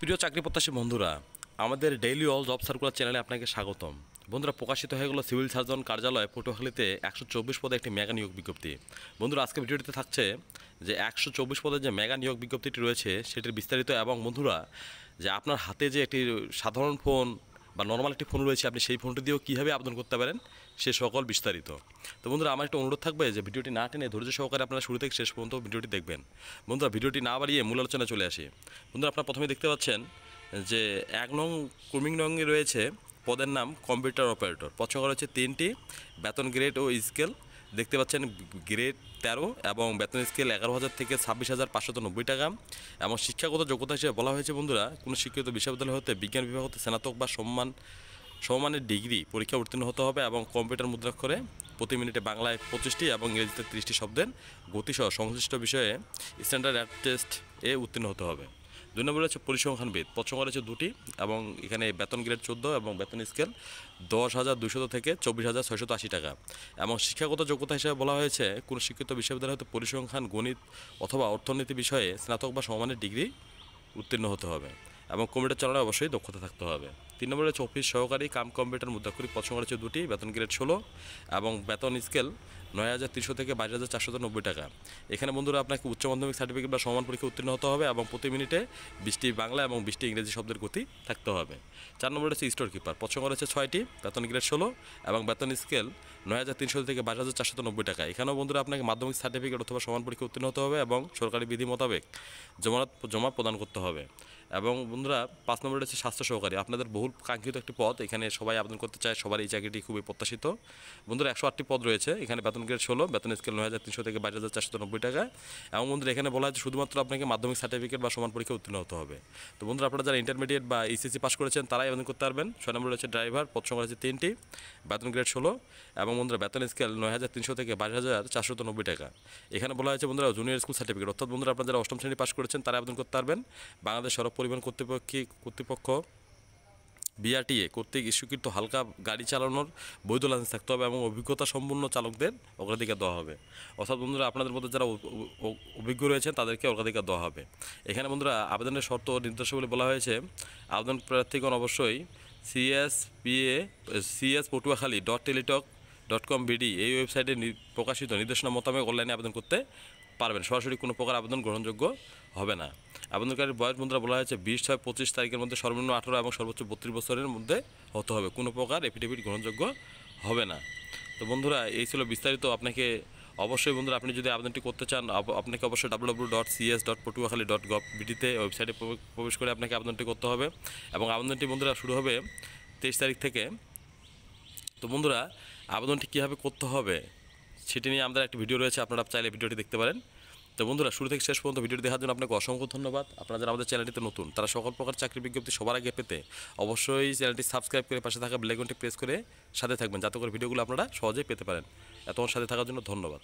প্রিয় চাকরি প্রত্যাশী বন্ধুরা, আমাদের ডেইলি অল জব সার্কুলার চ্যানেলে আপনাকে স্বাগতম। বন্ধুরা, প্রকাশিত হয়ে গেল সিভিল সার্জন কার্যালয় পটুয়াখালীতে 124 পদে একটি মেগা নিয়োগ বিজ্ঞপ্তি। বন্ধুরা, আজকে ভিডিওটিতে থাকছে যে 124 পদের যে মেগা নিয়োগ বিজ্ঞপ্তিটি রয়েছে সেটির বিস্তারিত, এবং বন্ধুরা যে আপনার হাতে যে একটি সাধারণ ফোন বা নর্মাল একটি ফোন রয়েছে, আপনি সেই ফোনটি দিয়েও কীভাবে আবেদন করতে পারেন সে সকল বিস্তারিত। তো বন্ধুরা, আমার একটা অনুরোধ থাকবে যে ভিডিওটি না টেনে ধৈর্য সহকারে আপনারা শুরু থেকে শেষ পর্যন্ত ভিডিওটি দেখবেন। বন্ধুরা, ভিডিওটি না বাড়িয়ে মূল আলোচনায় চলে আসি। বন্ধুরা, আপনারা প্রথমে দেখতে পাচ্ছেন যে 1 নং ক্রমিক নঙ্গে রয়েছে পদের নাম কম্পিউটার অপারেটর। পদ সংখ্যা রয়েছে 3টি, বেতন গ্রেড ও স্কেল দেখতে পাচ্ছেন গ্রেড 13 এবং বেতন স্কেল 11,000 থেকে 26,590 টাকা। এবং শিক্ষাগত যোগ্যতা হিসেবে বলা হয়েছে বন্ধুরা, কোনো শিক্ষিত বিশ্ববিদ্যালয় হতে বিজ্ঞান বিভাগ হতে স্নাতক বা সমমানের ডিগ্রি পরীক্ষা উত্তীর্ণ হতে হবে, এবং কম্পিউটার মুদ্রাক্ষরে প্রতি মিনিটে বাংলায় 25টি এবং ইংরেজিতে 30টি শব্দের গতিসহ সংশ্লিষ্ট বিষয়ে স্ট্যান্ডার্ড টেস্ট উত্তীর্ণ হতে হবে। 2 নম্বরে রয়েছে পরিসংখ্যানবিদ। পদ সংখ্যা রয়েছে 2টি এবং এখানে বেতন গ্রেড 14 এবং বেতন স্কেল 10,200 থেকে 24,680 টাকা। এবং শিক্ষাগত যোগ্যতা হিসেবে বলা হয়েছে কোনো শিক্ষিত বিশ্ববিদ্যালয় হতে পরিসংখ্যান, গণিত অথবা অর্থনীতি বিষয়ে স্নাতক বা সমমানের ডিগ্রি উত্তীর্ণ হতে হবে, এবং কম্পিউটার চালানোর অবশ্যই দক্ষতা থাকতে হবে। 3 নম্বরে রয়েছে অফিস সহকারী কাম কম্পিউটার মুদ্রাক্ষরিক। পদ সংখ্যা রয়েছে 2টি, বেতন গ্রেড 16 এবং বেতন স্কেল 9,300 থেকে 22,490 টাকা। এখানে বন্ধুরা আপনাকে উচ্চ মাধ্যমিক সার্টিফিকেট বা সমান পরীক্ষা উত্তীর্ণ হতে হবে, এবং প্রতি মিনিটে 20টি বাংলা এবং 20টি ইংরেজি শব্দের গতি থাকতে হবে। 4 নম্বরে রয়েছে স্টোর কিপার। পদ সংখ্যা রয়েছে 6টি, বেতন গ্রেড 16 এবং বেতন স্কেল 9,300 থেকে 22,490 টাকা। এখানেও বন্ধুরা আপনাকে মাধ্যমিক সার্টিফিকেট অথবা সমান পরীক্ষা উত্তীর্ণ হতে হবে এবং সরকারি বিধি মোতাবেক জমা প্রদান করতে হবে। এবং বন্ধুরা 5 নম্বরে রয়েছে স্বাস্থ্য সহকারী। আপনাদের বহুল কাঙ্ক্ষিত একটি পদ, এখানে সবাই আবেদন করতে চায়, সবার এই চাকরিটি খুবই প্রত্যাশিত। বন্ধুরা 108টি পদ রয়েছে, এখানে বেতন গ্রেড 16, বেতন স্কেল 9,300 থেকে 22,490 টাকা। এবং বন্ধুরা এখানে বলা হয়েছে শুধুমাত্র আপনাকে মাধ্যমিক সার্টিফিকেট বা সমান পরীক্ষা উত্তীর্ণ হতে হবে। তো বন্ধুরা, আপনারা যারা ইন্টারমিডিয়েট বা এইচএসসি পাস করেছেন তারাই আবেদন করতে পারবেন। 6 নম্বরে রয়েছে ড্রাইভার। পদ সংখ্যা রয়েছে 3টি, বেতন গ্রেড 16 এবং বন্ধুরা বেতন স্কেল 9,300 থেকে 22,490 টাকা। এখানে বলা হয়েছে বন্ধুরা জুনিয়র স্কুল সার্টিফিকেট, অর্থাৎ বন্ধুরা আপনারা যারা 8ম শ্রেণী পাস করেছেন তারা আবেদন করতে পারবেন। বাংলাদেশ সড়ক পরিবহন কর্তৃপক্ষ বিআরটিএ কর্তৃক ইস্যুকৃত হালকা গাড়ি চালানোর বৈধ লাইসেন্স থাকতে হবে, এবং অভিজ্ঞতা সম্পন্ন চালকদের অগ্রাধিকার দেওয়া হবে। অর্থাৎ বন্ধুরা আপনাদের মধ্যে যারা অভিজ্ঞ রয়েছেন তাদেরকে অগ্রাধিকার দেওয়া হবে। এখানে বন্ধুরা আবেদনের শর্ত নির্দেশাবলী বলা হয়েছে, আবেদন প্রার্থীগণ অবশ্যই cs.ptuakhali.teletalk.com.bd এই ওয়েবসাইটে প্রকাশিত নির্দেশনা মোতাবেক অনলাইনে আবেদন করতে পারবেন। সরাসরি কোনো প্রকার আবেদন গ্রহণযোগ্য হবে না। আবেদনকারীর বয়স বন্ধুরা বলা হয়েছে 20/6/25 তারিখের মধ্যে সর্বনিম্ন 18 এবং সর্বোচ্চ 32 বছরের মধ্যে হতে হবে। কোনো প্রকার এফিডেভিট গ্রহণযোগ্য হবে না। তো বন্ধুরা এই ছিল বিস্তারিত। আপনাকে অবশ্যই বন্ধুরা আপনি যদি আবেদনটি করতে চান আপনাকে অবশ্যই www.cs.ptuakhali.gov.bd ওয়েবসাইটে প্রবেশ করে আপনাকে আবেদনটি করতে হবে, এবং আবেদনটি বন্ধুরা শুরু হবে 23 তারিখ থেকে। তো বন্ধুরা আবেদনটি কীভাবে করতে হবে সেটি নিয়ে আমাদের একটি ভিডিও রয়েছে, আপনারা চাইলে ভিডিওটি দেখতে পারেন। তো বন্ধুরা শুরু থেকে শেষ পর্যন্ত ভিডিওটি দেখার জন্য আপনাকে অসংখ্য ধন্যবাদ। আপনারা যারা আমাদের চ্যানেলটিতে নতুন তারা সকল প্রকার চাকরি বিজ্ঞপ্তি সবার আগে পেতে অবশ্যই চ্যানেলটি সাবস্ক্রাইব করে পাশে থাকা বেল আইকনটি প্রেস করে সাথে থাকবেন, যাতে করে ভিডিওগুলো আপনারা সহজেই পেতে পারেন। এতক্ষণ সাথে থাকার জন্য ধন্যবাদ।